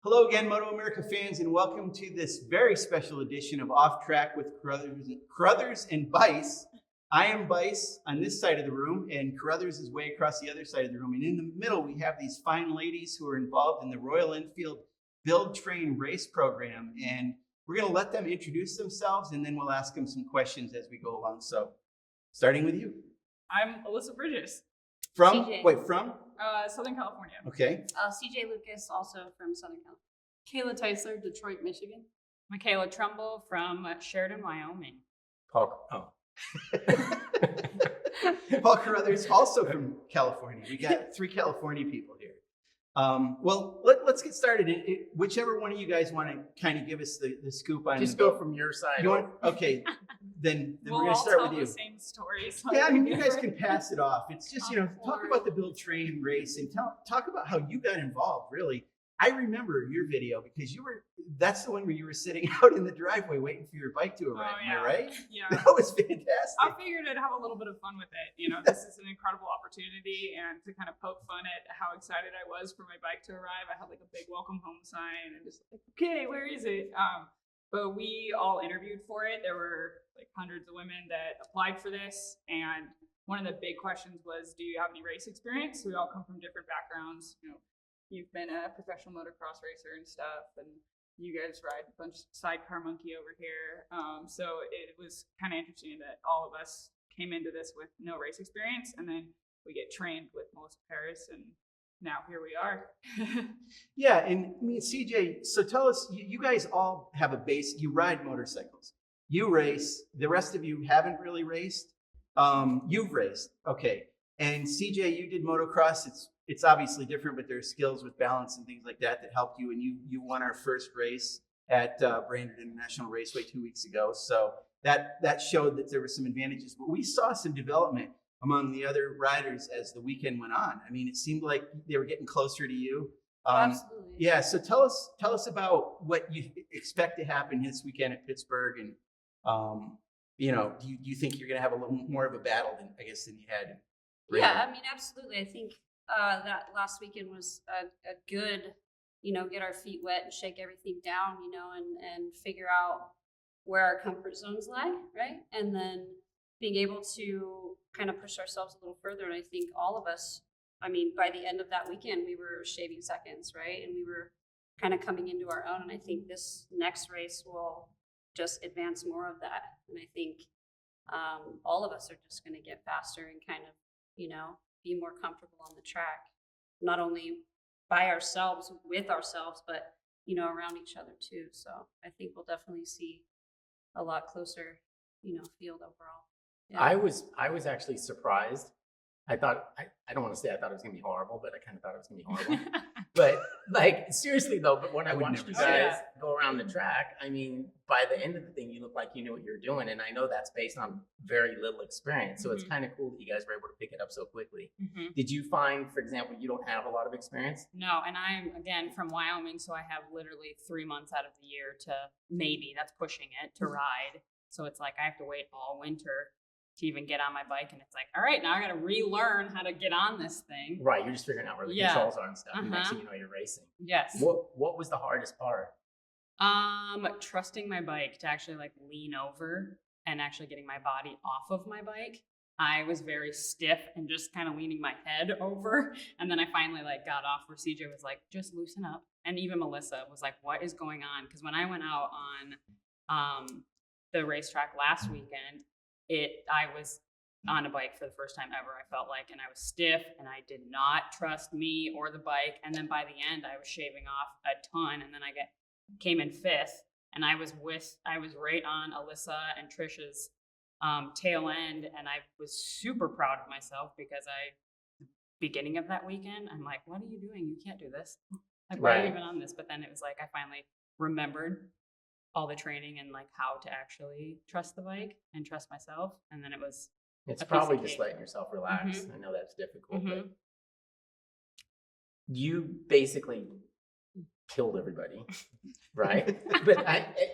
Hello again, MotoAmerica fans, and welcome to this very special edition of Off Track with Carruthers and Bice. I am Bice on this side of the room, and Carruthers is way across the other side of the room. And in the middle, we have these fine ladies who are involved in the Royal Enfield Build, Train, Race program. And we're going to let them introduce themselves, and then we'll ask them some questions as we go along. So, starting with you. I'm Alyssa Bridges. From? CJ. Wait, from? Southern California. Okay. CJ Lucas, also from Southern California. Kayla Teisler, Detroit, Michigan. Michaela Trumbull from Sheridan, Wyoming. Paul Carruthers, also from California. We got 3 California people here. Well, let's get started. Whichever one of you guys want to kind of give us the scoop on. Just go from your side. Okay, then we're We'll going to all start tell with you. the same stories. Yeah, I mean, you guys can pass it off. It's just, talk about the build, train, race, and talk about how you got involved, really. I remember your video because that's the one where you were sitting out in the driveway waiting for your bike to arrive. Am I right? Yeah. That was fantastic. I figured I'd have a little bit of fun with it. This is an incredible opportunity, and to kind of poke fun at how excited I was for my bike to arrive. I had like a big welcome home sign and just like, okay, where is it? But we all interviewed for it. There were like hundreds of women that applied for this, and one of the big questions was, do you have any race experience? So we all come from different backgrounds. You've been a professional motocross racer and stuff, and you guys ride a bunch of sidecar monkey over here. So it was kind of interesting that all of us came into this with no race experience, and then we get trained with Melissa Paris, and now here we are. Yeah, and I mean, CJ, so tell us, you guys all have a base, you ride motorcycles. You race, the rest of you haven't really raced. You've raced, okay. And CJ, you did motocross. It's obviously different, but there's skills with balance and things like that helped you. And you won our first race at Brainerd International Raceway 2 weeks ago. So that showed that there were some advantages. But we saw some development among the other riders as the weekend went on. I mean, it seemed like they were getting closer to you. Absolutely. Yeah. So tell us about what you expect to happen this weekend at Pittsburgh, and do you think you're going to have a little more of a battle than you had? Yeah, I mean, absolutely. I think that last weekend was a good, get our feet wet and shake everything down, and figure out where our comfort zones lie, right? And then being able to kind of push ourselves a little further. And I think all of us, I mean, by the end of that weekend, we were shaving seconds, right? And we were kind of coming into our own. And I think this next race will just advance more of that. And I think all of us are just going to get faster and kind of, be more comfortable on the track, not only by ourselves, with ourselves, but, around each other too. So I think we'll definitely see a lot closer, field overall. Yeah. I was actually surprised. I thought, I don't want to say I thought it was going to be horrible, but I kind of thought it was going to be horrible. But seriously though, but when I watched you guys go around the track, I mean, by the end of the thing, you look like you knew what you were doing. And I know that's based on very little experience. So it's kind of cool that you guys were able to pick it up so quickly. Did you find, for example, you don't have a lot of experience? No, and I'm, again, from Wyoming, so I have literally 3 months out of the year to that's pushing it, to ride. So it's like I have to wait all winter to even get on my bike, and it's like, all right, now I got to relearn how to get on this thing. Right, you're just figuring out where the controls are and stuff. And next thing you know, you're racing. Yes. What was the hardest part? Trusting my bike to actually like lean over and actually getting my body off of my bike. I was very stiff and just kind of leaning my head over, and then I finally got off where CJ was like, just loosen up, and even Melissa was like, what is going on? Because when I went out on the racetrack last weekend, I was on a bike for the first time ever, I felt like, and I was stiff and I did not trust me or the bike. And then by the end, I was shaving off a ton, and then I came in 5th, and I was right on Alyssa and Trisha's tail end, and I was super proud of myself because beginning of that weekend, I'm like, what are you doing? You can't do this. Like, why are you even on this? But then it was like I finally remembered all the training and how to actually trust the bike and trust myself. And then it's probably just letting yourself relax. I know that's difficult, but you basically killed everybody, right? But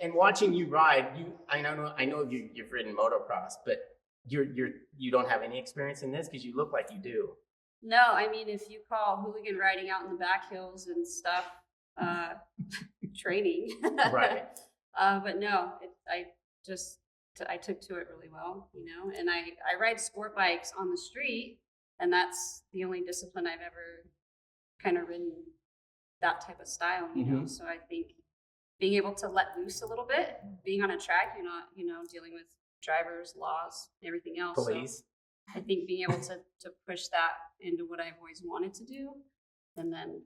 and watching you ride, I know you've ridden motocross, but you don't have any experience in this because you look like you do. No, I mean, if you call hooligan riding out in the back hills and stuff, training. Right. But no, I took to it really well, and I ride sport bikes on the street, and that's the only discipline I've ever kind of ridden that type of style, So I think being able to let loose a little bit, being on a track, you're not, dealing with drivers, laws, everything else. Police. So I think being able to push that into what I've always wanted to do, and then,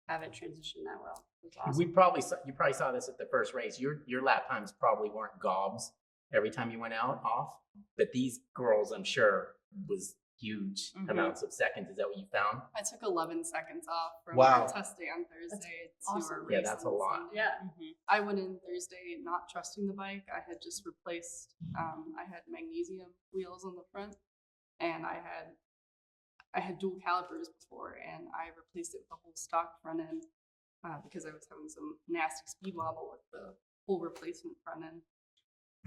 have it transition that well. It was awesome. You probably saw this at the first race. Your lap times probably weren't gobs every time you went off, but these girls, I'm sure, was huge amounts of seconds. Is that what you found? I took 11 seconds off from Wow. our test day on Thursday to awesome. our Yeah, race that's a on lot. Sunday. Yeah. I went in Thursday not trusting the bike. I had just replaced, I had magnesium wheels on the front, and I had dual calipers before, and I replaced it with a whole stock front end because I was having some nasty speed wobble with the full replacement front end.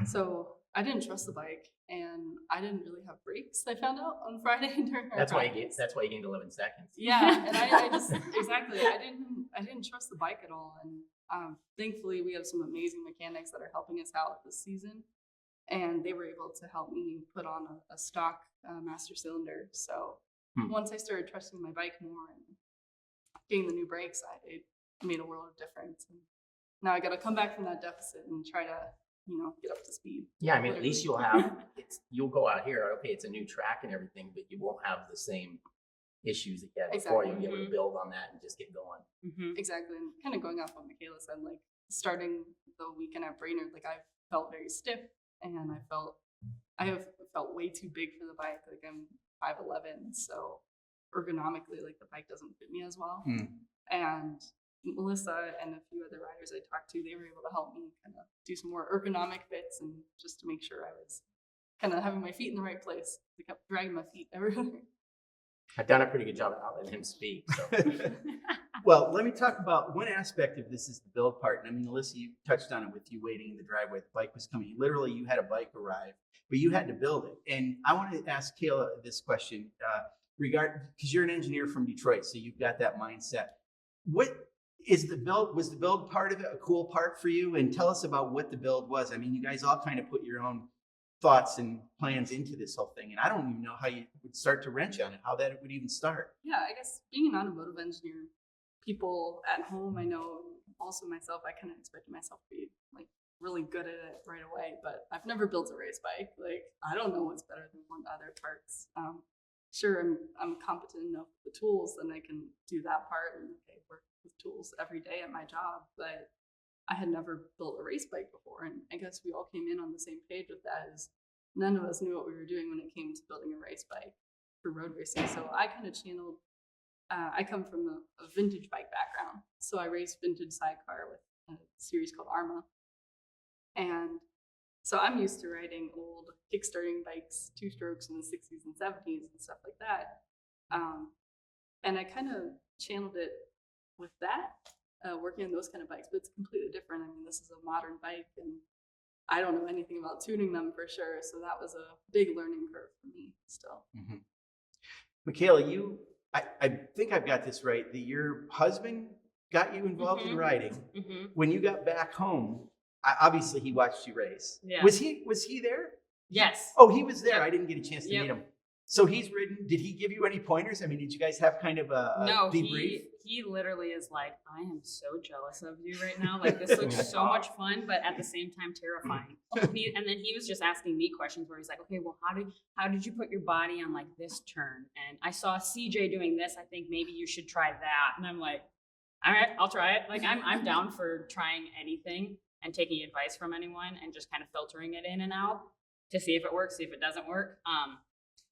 So I didn't trust the bike, and I didn't really have brakes. I found out on Friday during our That's why practice. you gained 11 seconds. Yeah, and I just exactly. I didn't trust the bike at all, and thankfully we have some amazing mechanics that are helping us out this season, and they were able to help me put on a stock master cylinder. So once I started trusting my bike more and getting the new brakes, it made a world of difference. And now I got to come back from that deficit and try to get up to speed. Yeah, I mean, at least you'll go out here. Okay, it's a new track and everything, but you won't have the same issues that you had before. You'll be able to build on that and just get going. Exactly, and kind of going off what Michaela said, like starting the weekend at Brainerd, like I felt very stiff, and I have felt way too big for the bike. Like I'm 5'11", so ergonomically, like the bike doesn't fit me as well. And Melissa and a few other riders I talked to, they were able to help me kind of do some more ergonomic fits and just to make sure I was kind of having my feet in the right place. I kept dragging my feet everywhere. I've done a pretty good job of not letting him speak. So. Well, let me talk about one aspect of this is the build part. And I mean, Alyssa, you touched on it with you waiting in the driveway. The bike was coming. Literally, you had a bike arrive, but you had to build it. And I want to ask Kayla this question because you're an engineer from Detroit, so you've got that mindset. What is the build? Was the build part of it a cool part for you? And tell us about what the build was. I mean, you guys all kind of put your own thoughts and plans into this whole thing. And I don't even know how you would start to wrench on it, how that would even start. Yeah, I guess being an automotive engineer, people at home, I know, also myself, I kind of expected myself to be like really good at it right away, but I've never built a race bike. Like, I don't know what's better than one other parts. Sure, I'm competent enough with the tools, and I can do that part and work with tools every day at my job, but I had never built a race bike before, and I guess we all came in on the same page with that. Is none of us knew what we were doing when it came to building a race bike for road racing. So I kind of channeled. I come from a vintage bike background, so I raced vintage sidecar with a series called Arma, and so I'm used to riding old kickstarting bikes, two strokes in the 60s and 70s and stuff like that. And I kind of channeled it with that. Working on those kind of bikes, but it's completely different. I mean, this is a modern bike, and I don't know anything about tuning them for sure. So that was a big learning curve for me still. Michaela, I think I've got this right, that your husband got you involved in riding. When you got back home, obviously he watched you race. Yeah. Was he there? Yes. Oh, he was there. Yep. I didn't get a chance to Yep. meet him. So he's ridden. Did he give you any pointers? I mean, did you guys have kind of a No, debrief? he literally is like, I am so jealous of you right now. Like, this looks so much fun, but at the same time terrifying. And then he was just asking me questions where he's like, okay, well, how did you put your body on like this turn? And I saw CJ doing this. I think maybe you should try that. And I'm like, all right, I'll try it. Like, I'm down for trying anything and taking advice from anyone and just kind of filtering it in and out to see if it works, see if it doesn't work.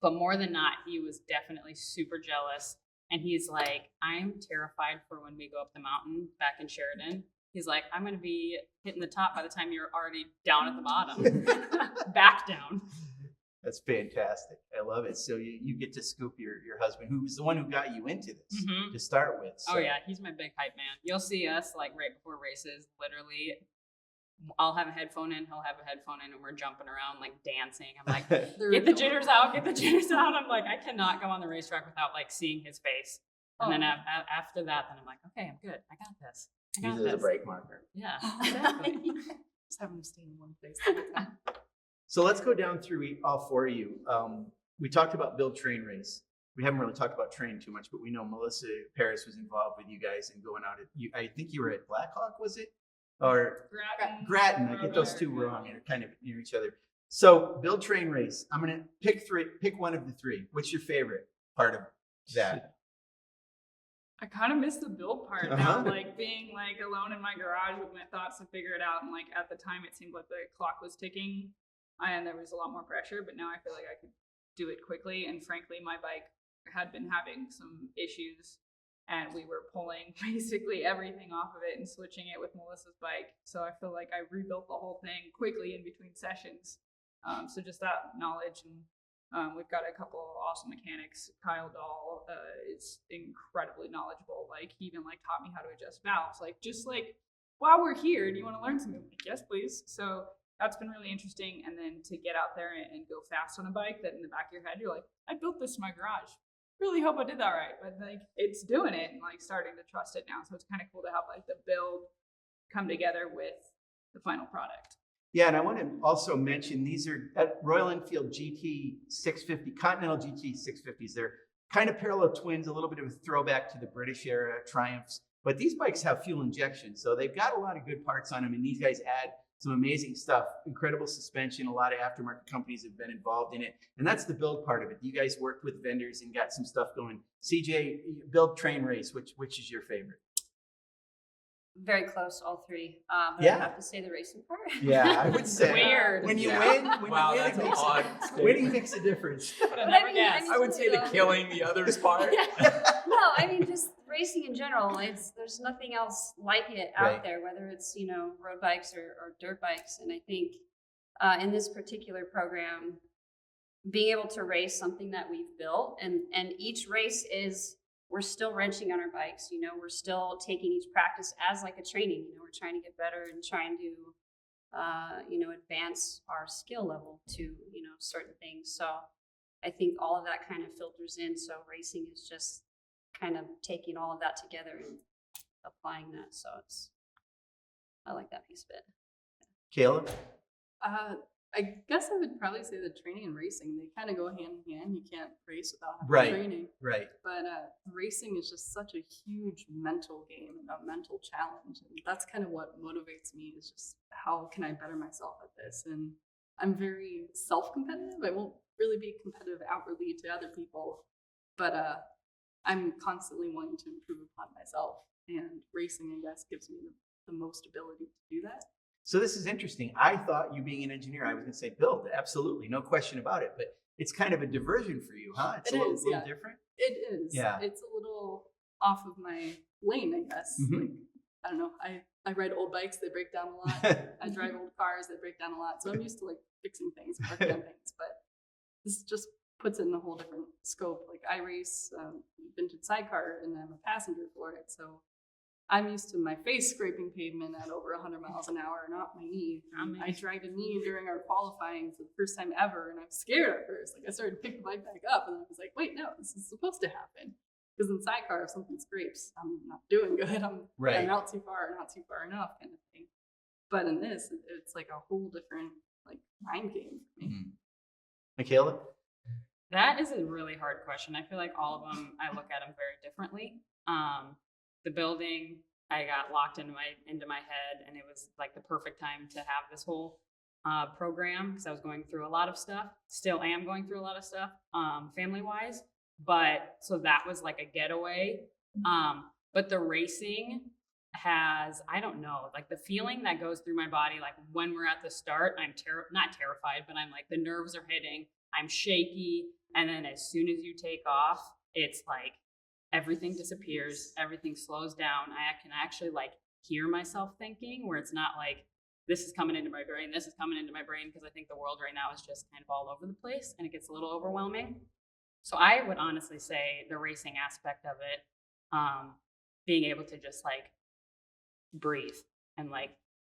But more than not, he was definitely super jealous. And he's like, I'm terrified for when we go up the mountain back in Sheridan. He's like, I'm going to be hitting the top by the time you're already down at the bottom, back down. That's fantastic. I love it. So you get to scoop your husband, who was the one who got you into this to start with. So. Oh, yeah. He's my big hype man. You'll see us like right before races, literally. I'll have a headphone in, he'll have a headphone in, and we're jumping around like dancing. I'm like, get the jitters out, get the jitters out. I'm like, I cannot go on the racetrack without like seeing his face. And then after that, then I'm like, okay, I'm good. I got this. I got Use it as a this. brake marker. Yeah, exactly. Just having to stay in one place the whole time. So let's go down through all four of you. We talked about build, train, race. We haven't really talked about train too much, but we know Melissa Paris was involved with you guys and going out at you. I think you were at Blackhawk, was it? Or Grattan. I get those two wrong. They're kind of near each other. So build, train, race. I'm gonna pick one of the three. What's your favorite part of that? I kind of miss the build part now, like being like alone in my garage with my thoughts to figure it out. And like at the time, it seemed like the clock was ticking, and there was a lot more pressure. But now I feel like I could do it quickly. And frankly, my bike had been having some issues, and we were pulling basically everything off of it and switching it with Melissa's bike. So I feel like I rebuilt the whole thing quickly in between sessions. So just that knowledge, and we've got a couple of awesome mechanics. Kyle Dahl is incredibly knowledgeable. Like he even like taught me how to adjust valves. Like just like while we're here, do you want to learn something? Like, yes, please. So that's been really interesting. And then to get out there and go fast on a bike that in the back of your head, you're like, I built this in my garage. Really hope I did that right. But like it's doing it and like starting to trust it now. So it's kind of cool to have like the build come together with the final product. Yeah, and I want to also mention these are at Royal Enfield GT 650, Continental GT 650s. They're kind of parallel twins, a little bit of a throwback to the British era Triumphs. But these bikes have fuel injection, so they've got a lot of good parts on them. And these guys add some amazing stuff, incredible suspension. A lot of aftermarket companies have been involved in it. And that's the build part of it. You guys worked with vendors and got some stuff going. CJ, build, train, race, which is your favorite? Very close, all three. But Yeah. I have to say the racing part. Yeah, I would say. Weird. When you Yeah. win, Wow, you win, that's it an makes odd winning statement. makes a difference. But I But never I guessed. mean, I would say the killing the others part. No, I mean just racing in general. There's nothing else like it out Right. there, whether it's road bikes or dirt bikes. And I think in this particular program, being able to race something that we've built, and each race we're still wrenching on our bikes. We're still taking each practice as like a training. We're trying to get better and trying to advance our skill level to certain things. So I think all of that kind of filters in. So racing is just kind of taking all of that together and applying that. So I like that piece of it. Caleb? I guess I would probably say that training and racing, they kind of go hand in hand. You can't race without having Right. training. Right. But racing is just such a huge mental game and a mental challenge. And that's kind of what motivates me, is just how can I better myself at this? And I'm very self-competitive. I won't really be competitive outwardly to other people, but I'm constantly wanting to improve upon myself. And racing, I guess, gives me the most ability to do that. So this is interesting. I thought you being an engineer, I was going to say build, absolutely, no question about it. But it's kind of a diversion for you, huh? It's It a little, is, little yeah. different. It is. Yeah. It's a little off of my lane, I guess. Mhm. Like, I don't know. I ride old bikes, they break down a lot. I drive old cars, they break down a lot. So I'm used to like fixing things, working on things. But this just puts it in a whole different scope. Like I race vintage sidecar and I'm a passenger for it. So I'm used to my face scraping pavement at over 100 miles an hour, not my knee. I dragged a knee during our qualifying for the first time ever, and I was scared at first. Like I started to pick the bike back up, and I was like, "Wait, no, this is supposed to happen." Because in sidecar, if something scrapes, I'm not doing good. I'm Right. out too far, not too far enough, kind of thing. But in this, it's like a whole different like mind game for me. Mhm. Michaela? That is a really hard question. I feel like all of them, I look at them very differently. The building, I got locked into my head, and it was like the perfect time to have this whole program, because I was going through a lot of stuff. Still am going through a lot of stuff, family wise. But so that was like a getaway. But the racing has, I don't know, like the feeling that goes through my body, like when we're at the start, I'm not terrified, but I'm like, the nerves are hitting, I'm shaky. And then as soon as you take off, it's like everything disappears, everything slows down. I can actually like hear myself thinking, where it's not like this is coming into my brain, this is coming into my brain, because I think the world right now is just kind of all over the place and it gets a little overwhelming. So I would honestly say the racing aspect of it, being able to just like breathe and like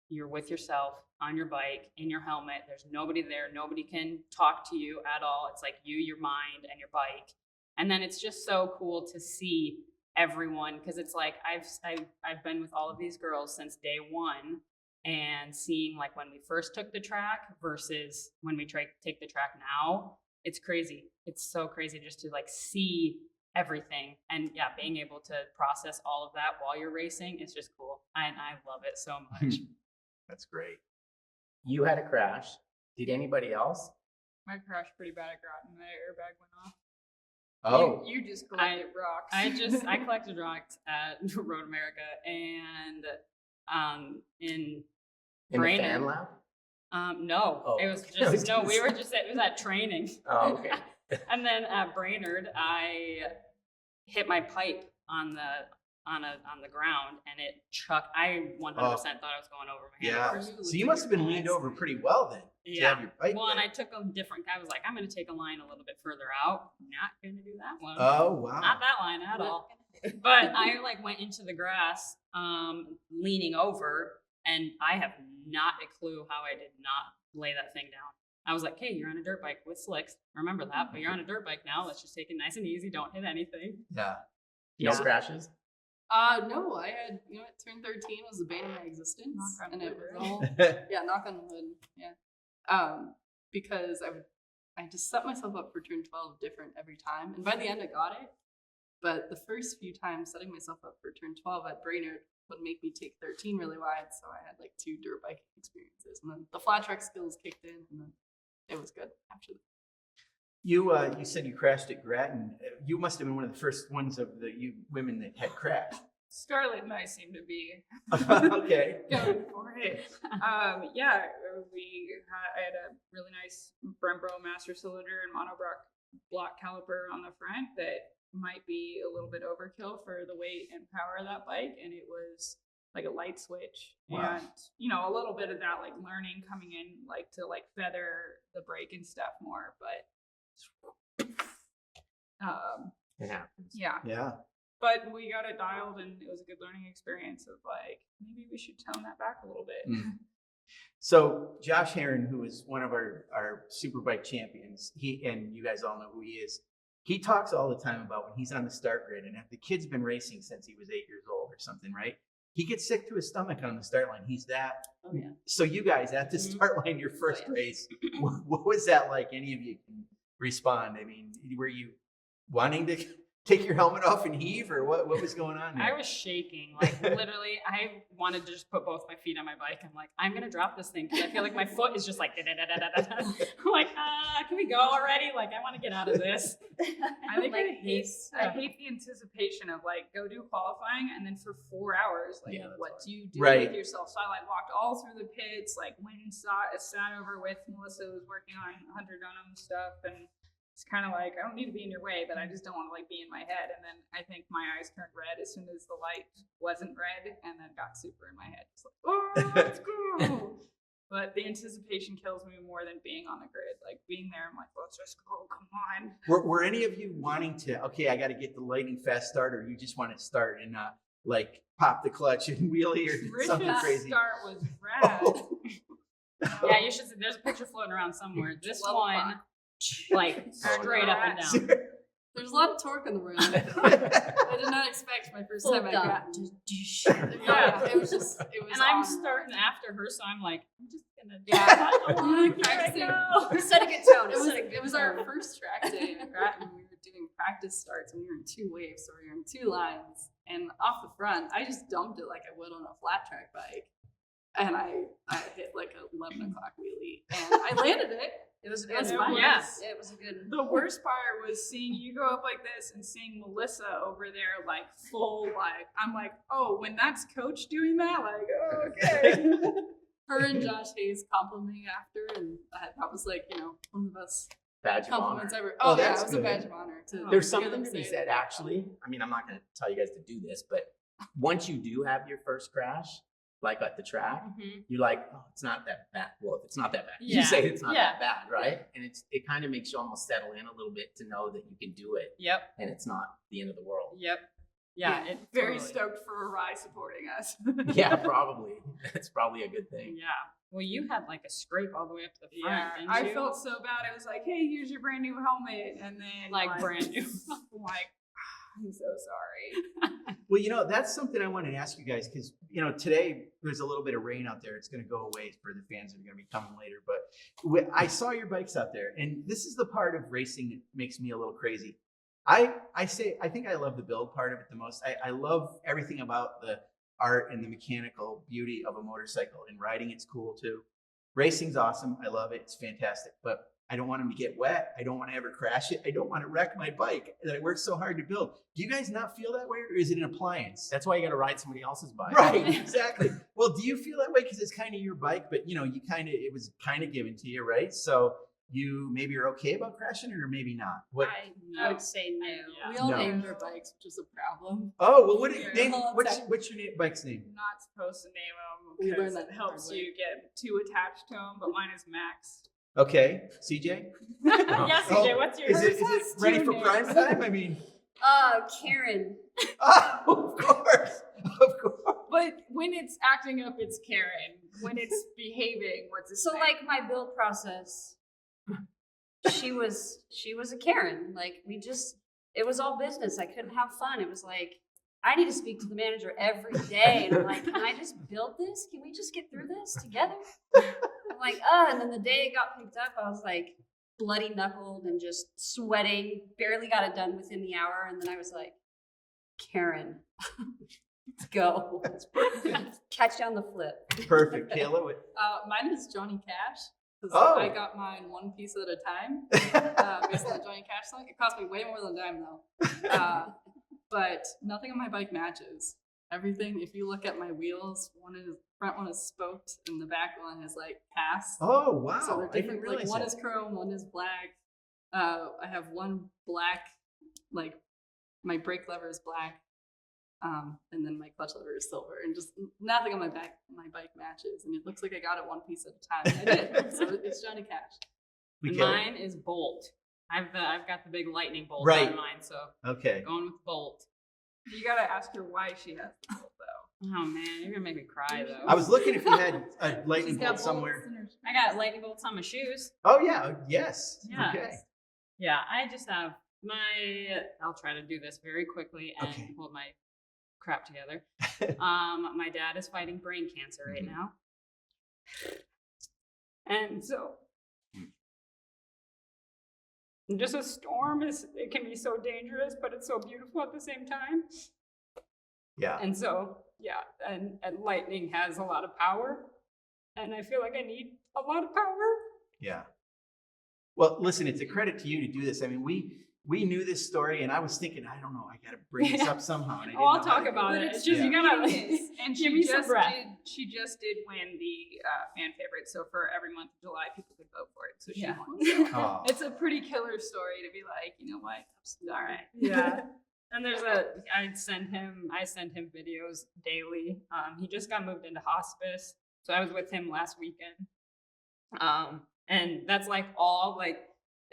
you're with yourself on your bike, in your helmet, there's nobody there, nobody can talk to you at all. It's like you, your mind, and your bike. And then it's just so cool to see everyone, because it's like I've been with all of these girls since day one, and seeing like when we first took the track versus when we take the track now, it's crazy. It's so crazy just to like see everything, and yeah, being able to process all of that while you're racing is just cool. And I love it so much. That's great. You had a crash. Did anybody else? My crashed pretty bad at Groton. My airbag went off. Oh, You just collected rocks. I collected rocks at Road America and in In Brainerd. the fan lab? No, Oh, it was okay. I was just no. gonna We were say. just it was at training. Oh, okay. And then at Brainerd, I hit my pipe on the ground, and it chucked. I 100% thought I was going over my head. yeah. at first. So you must have been leaned over pretty well then. To have your pipe Well, and there. I took a different. I was like, I'm going to take a line a little bit further out. Not going to do that one. Oh, wow. Not that line at all. But I like went into the grass, leaning over, and I have not a clue how I did not lay that thing down. I was like, hey, you're on a dirt bike with slicks. Remember that, but you're on a dirt bike now. Let's just take it nice and easy. Don't hit anything. Yeah. No Yeah. crashes? No, I had, it turned 13 was the bane of my existence. Knock on And it wood, was right? all, yeah, knock on wood. Yeah. Because I just set myself up for turn 12 different every time. And by the end I got it. But the first few times setting myself up for turn 12 at Brainerd would make me take 13 really wide. So I had like 2 dirt bike experiences. And then the flat track skills kicked in, and then it was good after that. You said you crashed at Grattan. You must have been one of the first ones of you women that had crashed. Scarlett and I seem to be Okay. going for it. Yeah, I had a really nice Brembo master cylinder and monoblock caliper on the front that might be a little bit overkill for the weight and power of that bike, and it was like a light switch. Wow. And a little bit of that like learning coming in, like to like feather the brake and stuff more, but It happens. yeah. Yeah. But we got it dialed, and it was a good learning experience of like, maybe we should tone that back a little bit. Mm. So Josh Heron, who is one of our Superbike champions, and you guys all know who he is. He talks all the time about when he's on the start grid, and if the kid's been racing since he was 8 years old or something, right? He gets sick to his stomach on the start line. He's that. Oh yeah. So you guys at the start line, your first race, what was that like? Any of you can respond. I mean, were you wanting to take your helmet off and heave, or what was going on there? I was shaking. Like literally, I wanted to just put both my feet on my bike. I'm like, I'm gonna drop this thing because I feel like my foot is just like da-da-da-da-da-da. I'm like, can we go already? Like, I want to get out of this. I think Like I hate the anticipation of like go do qualifying and then for 4 hours, like Yeah, that's what hard. do you do Right. with yourself? So I like walked all through the pits, like went and sat over with Melissa, who was working on Hunter Dunham stuff, and it's kind of like I don't need to be in your way, but I just don't want to like be in my head. And then I think my eyes turned red as soon as the light wasn't red, and then got super in my head. It's like, oh, let's go. But the anticipation kills me more than being on the grid. Like being there, I'm like, let's just go, come on. Were any of you wanting to, okay, I got to get the lightning fast start, or you just want to start and not like pop the clutch and wheelie or something Rich's crazy? start was rad. Yeah, you should see. There's a picture floating around somewhere. This Level one, like straight up and down. There's a lot of torque on the road. I did not expect my first time I got. Yeah, it was And I'm on. starting after her, so I'm like, I'm just gonna. Yeah. Here I Practicing. go. Set a good tone. It was our first track day at Grattan. We were doing practice starts, and we were in 2 waves, so we were in 2 lines. And off the front, I just dumped it like I would on a flat track bike, and I hit like a 11 o'clock wheelie, and I landed it. It was It was fun. fun. Yeah, it was a good. The worst part was seeing you go up like this and seeing Melissa over there, like full, like I'm like, oh, when that's Coach doing that, like, oh, okay. Her and Josh Hayes complimenting after, and that was like, one of the best Badge of honor. compliments ever. Oh, Oh, yeah, that's it was good. a badge of honor. There's hear something them to be say said, that. actually. I mean, I'm not going to tell you guys to do this, but once you do have your first crash, like at the track, Mhm. you're like, oh, it's not that bad. Well, if it's not that bad, Yeah. you say it's not Yeah. that bad, right? And it kind of makes you almost settle in a little bit to know that you can do it, Yep. and it's not the end of the world. Yep. Yeah. It Very totally- stoked for Arai supporting us. Yeah, probably. It's probably a good thing. Yeah. Well, you had like a scrape all the way up to the front. Yeah, didn't I you? felt so bad. It was like, hey, here's your brand new helmet, and then Like brand new. I'm like, I'm so sorry. Well, that's something I wanted to ask you guys because, today there's a little bit of rain out there. It's going to go away for the fans that are going to be coming later. But I saw your bikes out there, and this is the part of racing that makes me a little crazy. I think I love the build part of it the most. I love everything about the art and the mechanical beauty of a motorcycle, and riding it's cool too. Racing's awesome. I love it. It's fantastic. But I don't want them to get wet. I don't want to ever crash it. I don't want to wreck my bike that I worked so hard to build. Do you guys not feel that way, or is it an appliance? That's why you got to ride somebody else's bike. Right, exactly. Well, do you feel that way because it's kind of your bike, but it was kind of given to you, right? So you maybe are okay about crashing it, or maybe not. What? I would say no. Yeah. We all No. named our bikes, which is a problem. Oh well, Yeah. what's your bike's name? I'm not supposed to name them We because learned that it helps the hard way. you get too attached to them, but mine is Max. Okay, CJ. Yes, Oh, CJ, what's Is yours? it ready for prime time? I mean, Karen. of course. But when it's acting up, it's Karen. When it's behaving, what's it So like my build process, she was a Karen. Like it was all business. I couldn't have fun. It was like, I need to speak to the manager every day. And I'm like, can I just build this? Can we just get through this together? I'm like, and then the day it got picked up, I was like bloody knuckled and just sweating, barely got it done within the hour. And then I was like, Karen, let's go. Catch down the flip. Perfect, Kayla. Mine is Johnny Cash. 'Cause Oh. I got mine one piece at a time. Based on the Johnny Cash song. It cost me way more than a dime though. But nothing on my bike matches. Everything, if you look at my wheels, front one is spoked and the back one is like cast. Oh wow! So they're I didn't different. Like realize one that. is chrome, one is black. I have one black, like my brake lever is black, and then my clutch lever is silver, and just nothing on my bike matches. And it looks like I got it one piece at a time. I did. So it's Johnny Cash. And Kayla? mine is Bolt. I've got the big lightning bolt Right. on mine, so Okay. going with Bolt. You gotta ask her why she has the bolt, though. Oh man, you're gonna make me cry though. I was looking if you had a lightning She's got bolt somewhere. bolts in her- I got lightning bolts on my shoes. Oh yeah. Yes. Yeah. Okay. Yeah, I just have I'll try to do this very quickly and Okay. hold my crap together. My dad is fighting brain cancer right Mhm. now. And so just a storm it can be so dangerous, but it's so beautiful at the same time. Yeah. And so, yeah, and lightning has a lot of power. And I feel like I need a lot of power. Yeah. Well, listen, it's a credit to you to do this. I mean, we knew this story, and I was thinking, I don't know, I got to bring this up somehow. And I didn't I'll know how talk to about do it. But It's just, you gotta, And give me some breath. she just did win the fan favorite. So for every month of July, people could vote for it. So she Yeah. won. So Oh. it's a pretty killer story to be like, you know what? All right. Yeah. And I send him videos daily. He just got moved into hospice. So I was with him last weekend. And that's like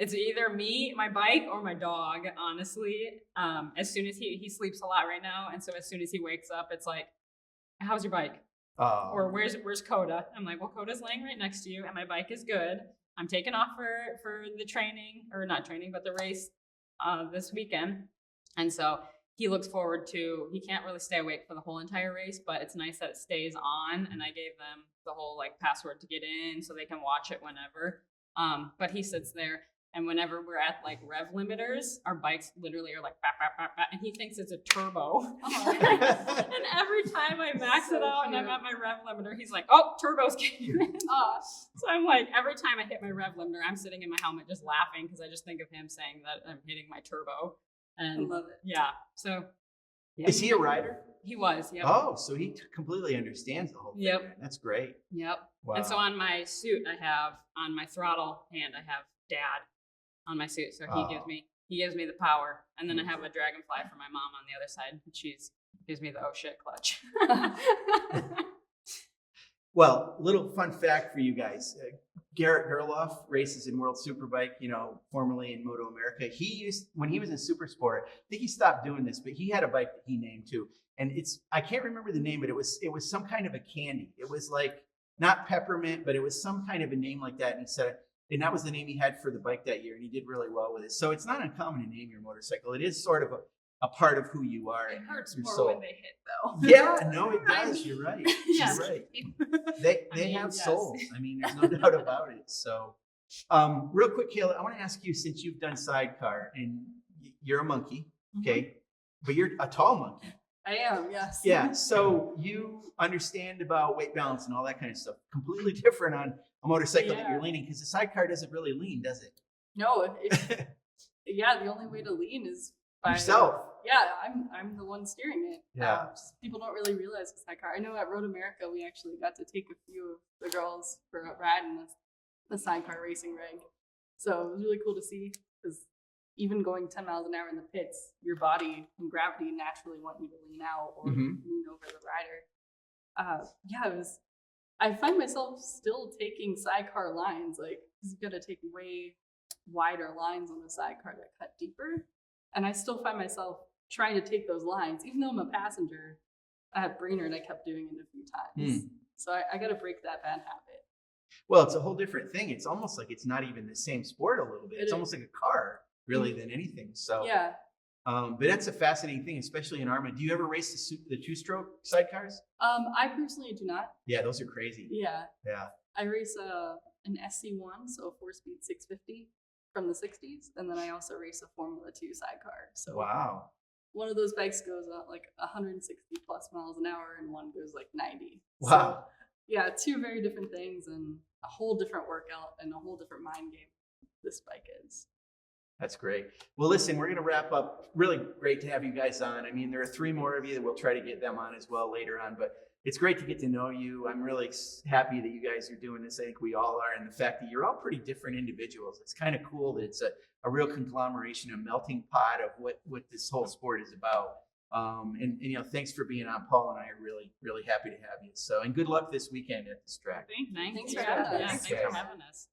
it's either me, my bike, or my dog, honestly. As soon as he sleeps a lot right now. And so as soon as he wakes up, it's like, how's your bike? Oh. Or where's Coda? I'm like, well, Coda's laying right next to you and my bike is good. I'm taking off for the training, or not training, but the race this weekend. And so he looks forward to, he can't really stay awake for the whole entire race, but it's nice that it stays on. And I gave them the whole password to get in so they can watch it whenever. But he sits there, and whenever we're at rev limiters, our bikes literally are bap, bap, bap, bap, and he thinks it's a turbo. And every time I max it out and I'm at my rev limiter, he's like, oh, turbo's getting in. So I'm like, every time I hit my rev limiter, I'm sitting in my helmet just laughing because I just think of him saying that I'm hitting my turbo. And I love it. yeah, so. Yeah. Is he a rider? He was, yep. Oh, so he completely understands the whole thing. Yep. That's great. Yep. Wow. And so on my suit, on my throttle hand, I have Dad on my suit. So he gives me the power. And then I have a Dragonfly for my mom on the other side. She gives me the oh shit clutch. Well, little fun fact for you guys. Garrett Gerloff races in World Superbike, formerly in MotoAmerica. When he was in Supersport, I think he stopped doing this, but he had a bike that he named too. And I can't remember the name, but it was some kind of a candy. It was not peppermint, but it was some kind of a name like that. And he said, and that was the name he had for the bike that year. And he did really well with it. So it's not uncommon to name your motorcycle. It is sort of a part of who you are It and hurts your more soul. when they hit though. Yeah, no, it I does. mean, You're right. yes. You're right. They I mean, have yes. souls. I mean, there's no doubt about it. So, real quick, Kayla, I want to ask you, since you've done sidecar and you're a monkey, okay, but you're a tall monkey. I am, yes. Yeah. So you understand about weight balance and all that kind of stuff. Completely different on a motorcycle that Yeah. you're leaning, because the sidecar doesn't really lean, does it? No, yeah, the only way to lean is by Yourself. Yeah, I'm the one steering it. Yeah. People don't really realize the sidecar. I know at RoadAmerica we actually got to take a few of the girls for a ride in the sidecar racing rig. So it was really cool to see, because even going 10 miles an hour in the pits, your body and gravity naturally want you to lean out or Mhm. lean over the rider. Yeah, it was. I find myself still taking sidecar lines, like, because you got to take way wider lines on the sidecar that cut deeper. And I still find myself trying to take those lines, even though I'm a passenger. At Brainerd, I kept doing it a few times. So I got to break that bad habit. Well, it's a whole different thing. It's almost like it's not even the same sport a little bit. It It's is. almost like a car, really, than anything. So, Yeah. but that's a fascinating thing, especially in Arma. Do you ever race the two-stroke sidecars? I personally do not. Yeah, those are crazy. Yeah. Yeah. I race an SC1, so a 4-speed 650 from the 60s. And then I also race a Formula 2 sidecar. So Wow. one of those bikes goes like 160 plus miles an hour and one goes like 90. Wow. So, yeah, two very different things and a whole different workout and a whole different mind game this bike is. That's great. Well, listen, we're going to wrap up. Really great to have you guys on. I mean, there are 3 more of you that we'll try to get them on as well later on, but it's great to get to know you. I'm really happy that you guys are doing this. I think we all are. And the fact that you're all pretty different individuals. It's kind of cool that it's a real conglomeration, a melting pot of what this whole sport is about. And you know, thanks for being on. Paul and I are really, really happy to have you. So, and good luck this weekend at this track. Thanks Thanks you. for having Yeah, us. thanks for having us.